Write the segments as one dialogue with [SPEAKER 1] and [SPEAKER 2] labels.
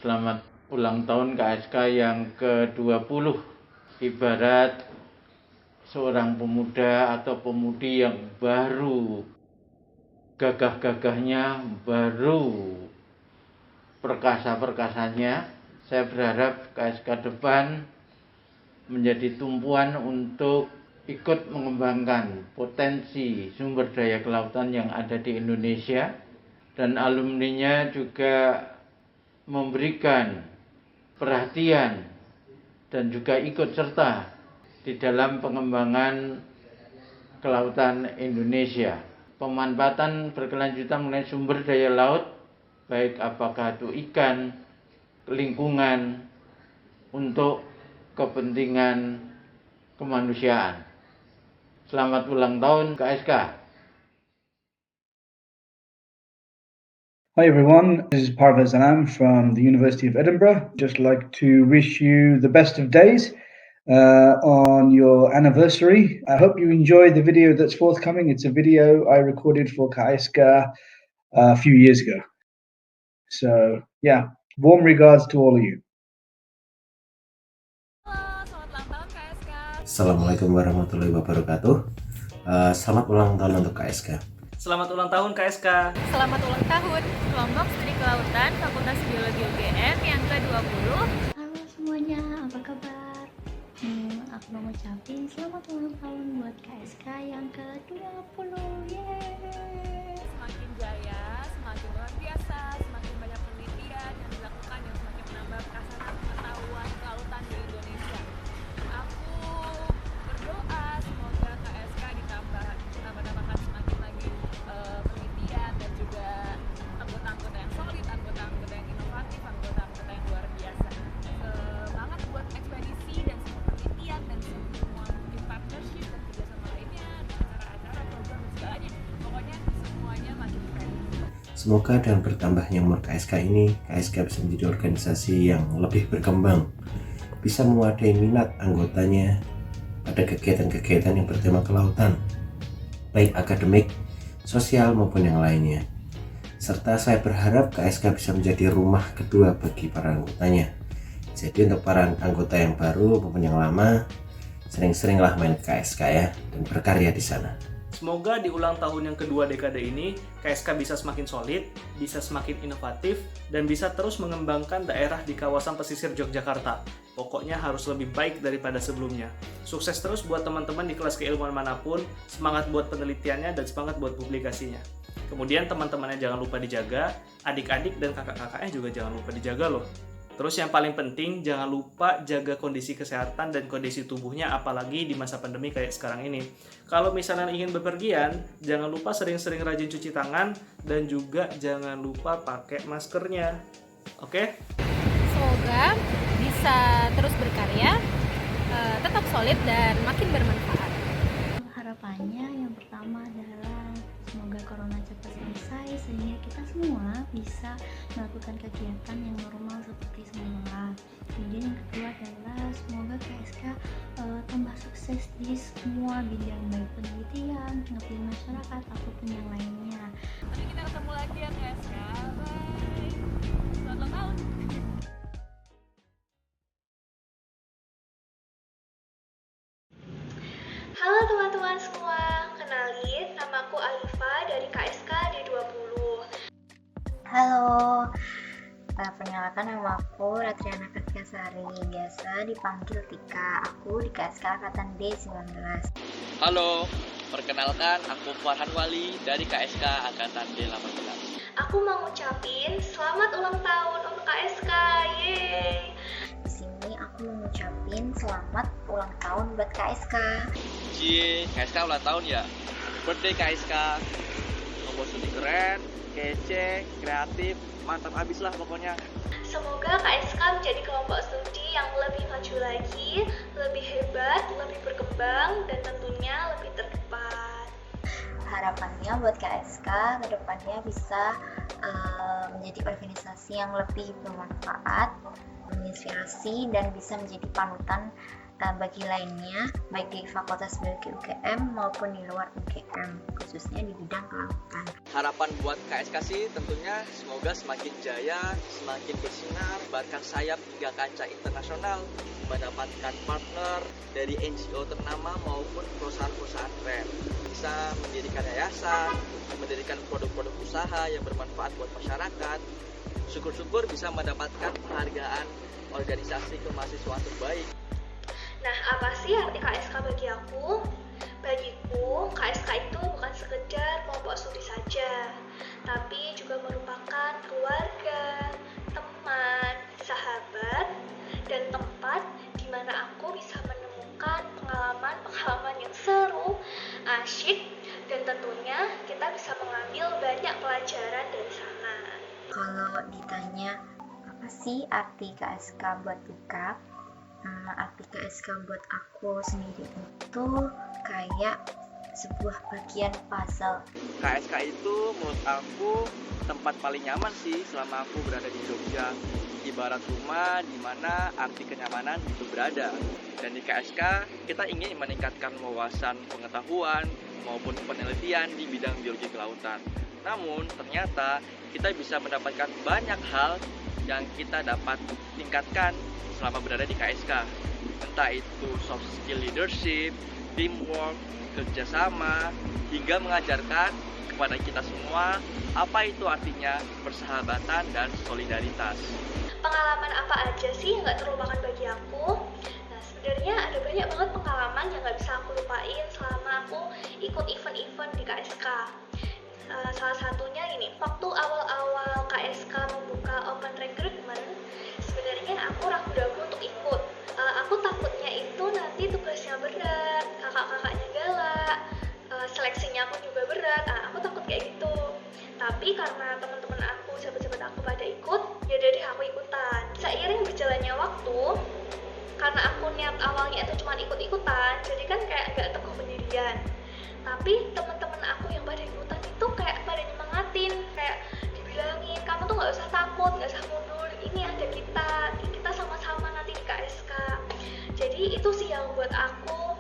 [SPEAKER 1] Selamat ulang tahun KSK yang ke-20. Ibarat seorang pemuda atau pemudi yang baru gagah-gagahnya, baru perkasa-perkasanya. Saya berharap KSK depan menjadi tumpuan untuk ikut mengembangkan potensi sumber daya kelautan yang ada di Indonesia, dan alumninya juga memberikan perhatian dan juga ikut serta di dalam pengembangan kelautan Indonesia. Pemanfaatan berkelanjutan mengenai sumber daya laut, baik apakah itu ikan, lingkungan, untuk kepentingan kemanusiaan. Selamat ulang tahun KSK.
[SPEAKER 2] Hi everyone, this is Parvez Anam from the University of Edinburgh. Just like to wish you the best of days on your anniversary. I hope you enjoy the video that's forthcoming. It's a video I recorded for KSK a few years ago. So yeah, warm regards to all of you.
[SPEAKER 3] Halo, selamat ulang tahun KSK.
[SPEAKER 4] Assalamualaikum warahmatullahi wabarakatuh. Selamat ulang tahun untuk KSK.
[SPEAKER 5] Selamat ulang tahun KSK.
[SPEAKER 3] Selamat ulang tahun Kelompok Studi Kelautan Fakultas Biologi UGM yang ke-20.
[SPEAKER 6] Halo semuanya, apa kabar? Aku mau ngucapin selamat ulang tahun buat KSK yang ke-20. Yeay!
[SPEAKER 3] Semakin jaya, semakin luar biasa, semakin banyak penelitian yang dilakukan yang semakin menambah perasaan pengetahuan kelautan di Indonesia. Aku berdoa semoga KSK ditambahkan semakin lagi penelitian dan juga anggota-anggota yang solid, anggota-anggota yang inovatif, anggota-anggota yang luar biasa. Semangat buat ekspedisi dan semua penelitian dan semua mungkin partnership dan kerjasama lainnya, acara-acara, program dan segalanya. Pokoknya semuanya makin keren.
[SPEAKER 4] Semoga dengan bertambahnya umur KSK ini, KSK bisa menjadi organisasi yang lebih berkembang, bisa mewadai minat anggotanya pada kegiatan-kegiatan yang bertema kelautan, baik akademik, sosial maupun yang lainnya. Serta saya berharap KSK bisa menjadi rumah kedua bagi para anggotanya. Jadi untuk para anggota yang baru maupun yang lama, sering-seringlah main ke KSK ya, dan berkarya di sana.
[SPEAKER 5] Semoga di ulang tahun yang kedua dekade ini, KSK bisa semakin solid, bisa semakin inovatif, dan bisa terus mengembangkan daerah di kawasan pesisir Yogyakarta. Pokoknya harus lebih baik daripada sebelumnya. Sukses terus buat teman-teman di kelas keilmuan manapun, semangat buat penelitiannya, dan semangat buat publikasinya. Kemudian teman-temannya jangan lupa dijaga, adik-adik dan kakak-kakaknya juga jangan lupa dijaga loh. Terus yang paling penting, jangan lupa jaga kondisi kesehatan dan kondisi tubuhnya, apalagi di masa pandemi kayak sekarang ini. Kalau misalnya ingin bepergian, jangan lupa sering-sering rajin cuci tangan, dan juga jangan lupa pakai maskernya. Oke?
[SPEAKER 3] Semoga bisa terus berkarya, tetap solid dan makin bermanfaat.
[SPEAKER 6] Harapannya yang pertama adalah semoga corona cepat selesai sehingga kita semua bisa melakukan kegiatan yang normal seperti semula. Kemudian yang kedua adalah semoga KSK tambah sukses di semua bidang, baik penelitian, pengabdian masyarakat ataupun yang lainnya.
[SPEAKER 3] Nanti kita ketemu lagi ya KSK. Bye. Selamat ulang tahun.
[SPEAKER 7] Halo teman-teman semua, kenalin namaku Alifa dari KSK D20.
[SPEAKER 6] Halo, perkenalkan nama aku Ratriana Katyasari, biasa dipanggil Tika. Aku di KSK Angkatan D19.
[SPEAKER 8] Halo, perkenalkan aku Farhan Wali dari KSK Angkatan D18.
[SPEAKER 7] Aku mau ngucapin selamat ulang tahun untuk KSK, yeay!
[SPEAKER 6] Di sini aku mau ngucapin selamat ulang tahun buat KSK.
[SPEAKER 8] Cie, KSK ulang tahun ya. Birthday KSK. Nomor studi keren, kece, kreatif, mantap abis lah pokoknya.
[SPEAKER 7] Semoga KSK menjadi kelompok studi yang lebih maju lagi, lebih hebat, lebih berkembang, dan tentunya lebih terdepan.
[SPEAKER 6] Harapannya buat KSK kedepannya bisa menjadi organisasi yang lebih bermanfaat, menginspirasi, dan bisa menjadi panutan bagi lainnya, baik di Fakultas Biologi UGM maupun di luar UGM, khususnya di bidang kelautan.
[SPEAKER 8] Harapan buat KSK sih tentunya semoga semakin jaya, semakin bersinar, bahkan sayap hingga kancah internasional, mendapatkan partner dari NGO ternama maupun perusahaan-perusahaan keren. Bisa mendirikan yayasan, mendirikan produk-produk usaha yang bermanfaat buat masyarakat. Syukur-syukur bisa mendapatkan penghargaan organisasi kemahasiswaan terbaik.
[SPEAKER 7] Nah, apa sih arti KSK bagi aku? Bagiku, KSK itu bukan sekedar kelompok studi saja, tapi juga merupakan keluarga, teman, sahabat, dan tempat di mana aku bisa menemukan pengalaman-pengalaman yang seru, asyik, dan tentunya kita bisa mengambil banyak pelajaran dari sana.
[SPEAKER 6] Kalau ditanya apa sih arti KSK buat Buka? Arti KSK buat aku sendiri itu kayak sebuah bagian puzzle.
[SPEAKER 8] KSK itu menurut aku tempat paling nyaman sih selama aku berada di Jogja. Ibarat rumah di mana arti kenyamanan itu berada. Dan di KSK kita ingin meningkatkan wawasan pengetahuan maupun penelitian di bidang biologi kelautan. Namun ternyata kita bisa mendapatkan banyak hal yang kita dapat tingkatkan selama berada di KSK. Entah itu soft skill leadership, teamwork, kerjasama, hingga mengajarkan kepada kita semua apa itu artinya persahabatan dan solidaritas.
[SPEAKER 7] Pengalaman apa aja sih yang gak terlupakan bagi aku? Nah, sebenarnya ada banyak banget pengalaman yang gak bisa aku lupain selama aku ikut event-event di KSK. Salah satunya ini, waktu awal-awal KSK membuka open recruitment, sebenarnya aku ragu-ragu untuk ikut. Aku takutnya itu nanti tugasnya berat, kakak-kakaknya galak, seleksinya pun juga berat. Aku takut kayak gitu. Tapi karena teman-teman aku, sahabat-sahabat aku pada ikut, ya dari aku ikutan. Seiring berjalannya waktu, karena aku niat awalnya itu cuma ikut-ikutan, jadi kan kayak nggak teguh pendirian. Tapi teman-teman aku yang pada ikutan itu kayak pada nyemangatin, kayak dibilangin kamu tuh nggak usah takut, nggak usah mundur, ini ada kita sama-sama nanti di KSK. Jadi itu sih yang buat aku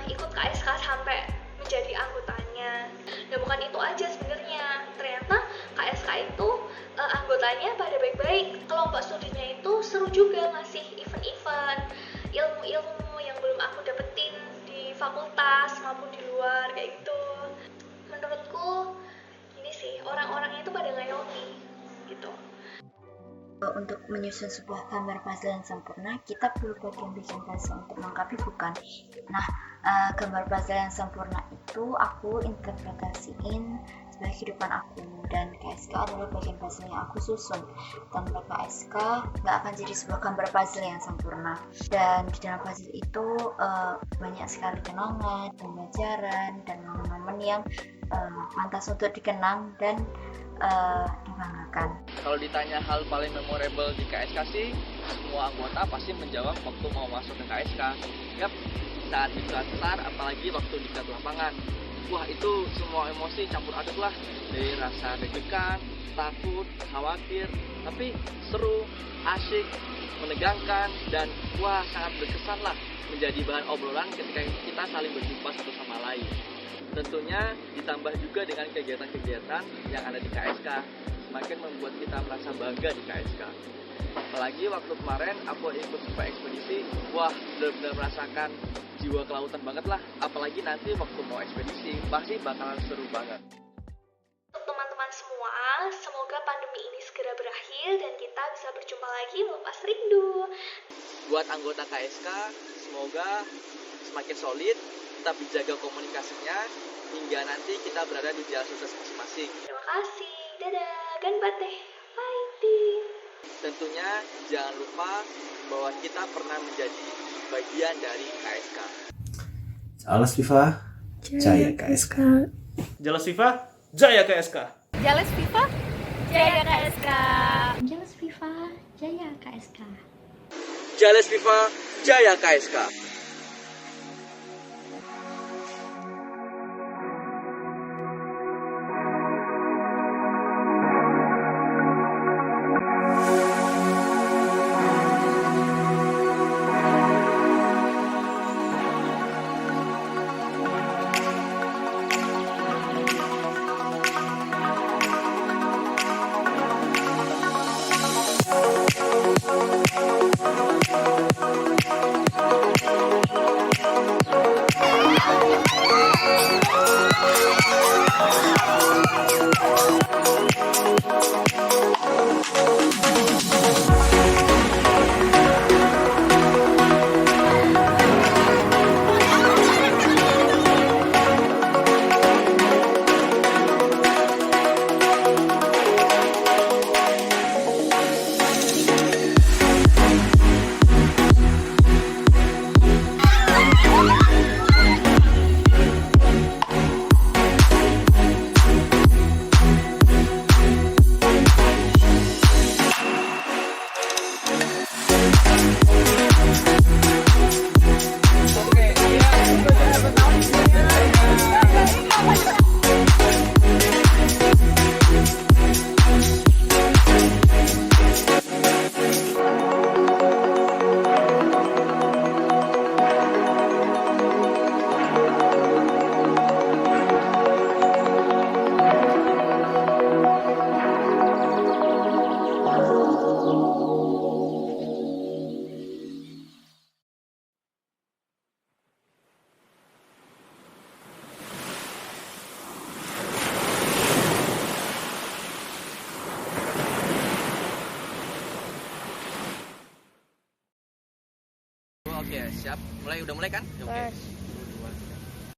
[SPEAKER 7] ikut KSK sampai menjadi anggotanya. Dan bukan itu aja sebenarnya, ternyata KSK itu anggotanya pada baik-baik. Kelompok studinya itu seru juga, ngasih event-event, ilmu-ilmu yang belum aku dapetin di fakultas maupun di luar kayak gitu. Menurutku ini sih orang-orangnya itu pada ngayomi gitu.
[SPEAKER 6] Untuk menyusun sebuah gambar puzzle yang sempurna, kita perlu bikin puzzle untuk melengkapi, bukan? Nah, gambar puzzle yang sempurna itu aku interpretasiin sebagai kehidupan aku, dan KSK adalah bagian puzzle yang aku susun. Tanpa KSK nggak akan jadi sebuah gambar puzzle yang sempurna. Dan di dalam puzzle itu banyak sekali kenangan, pembelajaran, dan momen-momen yang pantas untuk dikenang dan dibanggakan.
[SPEAKER 8] Kalau ditanya hal paling memorable di KSK sih, semua anggota pasti menjawab waktu mau masuk ke KSK. Yap, saat daftar, apalagi waktu di lapangan. Wah, itu semua emosi campur aduk lah. Dari rasa deg-degan, takut, khawatir, tapi seru, asyik, menegangkan, dan wah sangat berkesan lah menjadi bahan obrolan ketika kita saling berjumpa satu sama lain. Tentunya ditambah juga dengan kegiatan-kegiatan yang ada di KSK, semakin membuat kita merasa bangga di KSK. Apalagi waktu kemarin aku ikut sebuah ekspedisi, wah benar-benar merasakan jiwa kelautan banget lah. Apalagi nanti waktu mau ekspedisi, pasti bakalan seru banget.
[SPEAKER 7] Untuk teman-teman semua, semoga pandemi ini segera berakhir dan kita bisa berjumpa lagi melepas rindu.
[SPEAKER 8] Buat anggota KSK, semoga semakin solid, tetap dijaga komunikasinya, hingga nanti kita berada di jalan sukses masing-masing.
[SPEAKER 7] Terima kasih, dadah, ganbate, fighting.
[SPEAKER 8] Tentunya jangan lupa bahwa kita pernah menjadi bagian dari KSK.
[SPEAKER 4] Alas FIFA, Jaya KSK.
[SPEAKER 5] Jelas FIFA, Jaya KSK.
[SPEAKER 3] Jales FIFA, Jaya KSK.
[SPEAKER 6] Jelas FIFA, Jaya KSK.
[SPEAKER 8] Jales FIFA, Jaya KSK. Oke, siap. Udah mulai kan? Oke.